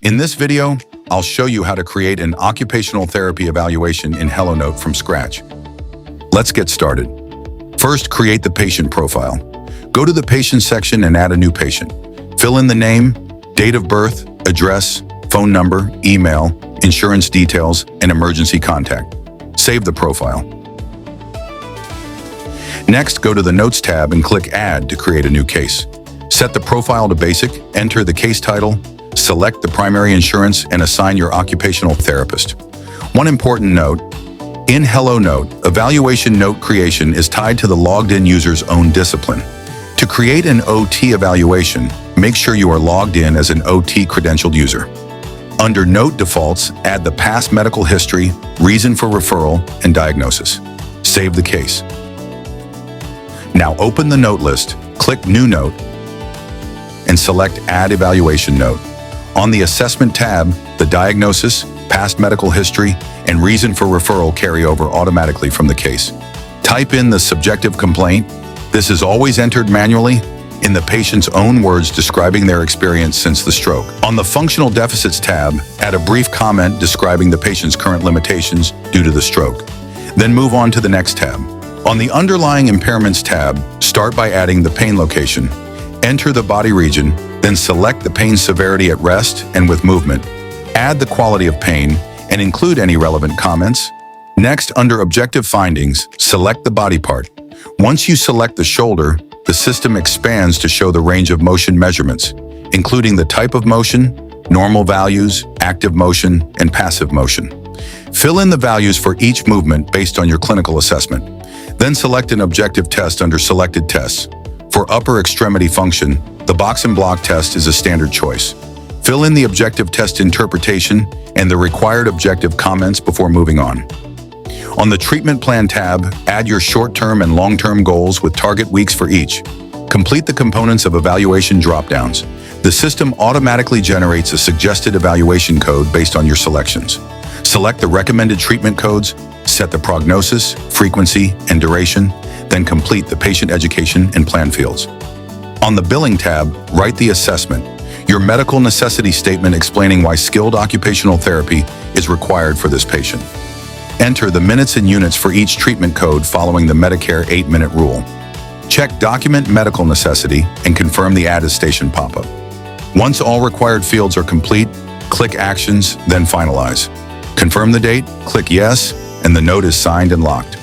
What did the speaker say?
In this video, I'll show you how to create an occupational therapy evaluation in HelloNote from scratch. Let's get started. First, create the patient profile. Go to the patient section and add a new patient. Fill in the name, date of birth, address, phone number, email, insurance details, and emergency contact. Save the profile. Next, go to the Notes tab and click Add to create a new case. Set the profile to Basic, enter the case title, select the primary insurance, and assign your occupational therapist. One important note, in HelloNote, evaluation note creation is tied to the logged-in user's own discipline. To create an OT evaluation, make sure you are logged in as an OT credentialed user. Under Note Defaults, add the past medical history, reason for referral, and diagnosis. Save the case. Now open the note list, click New Note, and select Add Evaluation Note. On the Assessment tab, the diagnosis, past medical history, and reason for referral carry over automatically from the case. Type in the subjective complaint. This is always entered manually in the patient's own words describing their experience since the stroke. On the Functional Deficits tab, add a brief comment describing the patient's current limitations due to the stroke. Then move on to the next tab. On the Underlying Impairments tab, start by adding the pain location. Enter the body region, then select the pain severity at rest and with movement. Add the quality of pain and include any relevant comments. Next, under Objective Findings, select the body part. Once you select the shoulder, the system expands to show the range of motion measurements, including the type of motion, normal values, active motion, and passive motion. Fill in the values for each movement based on your clinical assessment. Then select an objective test under Selected Tests. For upper extremity function, the box and block test is a standard choice. Fill in the objective test interpretation and the required objective comments before moving on. On the Treatment Plan tab, add your short-term and long-term goals with target weeks for each. Complete the components of evaluation drop-downs. The system automatically generates a suggested evaluation code based on your selections. Select the recommended treatment codes, set the prognosis, frequency, and duration, then complete the patient education and plan fields. On the Billing tab, write the assessment, your medical necessity statement explaining why skilled occupational therapy is required for this patient. Enter the minutes and units for each treatment code following the Medicare 8-minute rule. Check Document Medical Necessity and confirm the attestation pop-up. Once all required fields are complete, click Actions, then Finalize. Confirm the date, click Yes, and the note is signed and locked.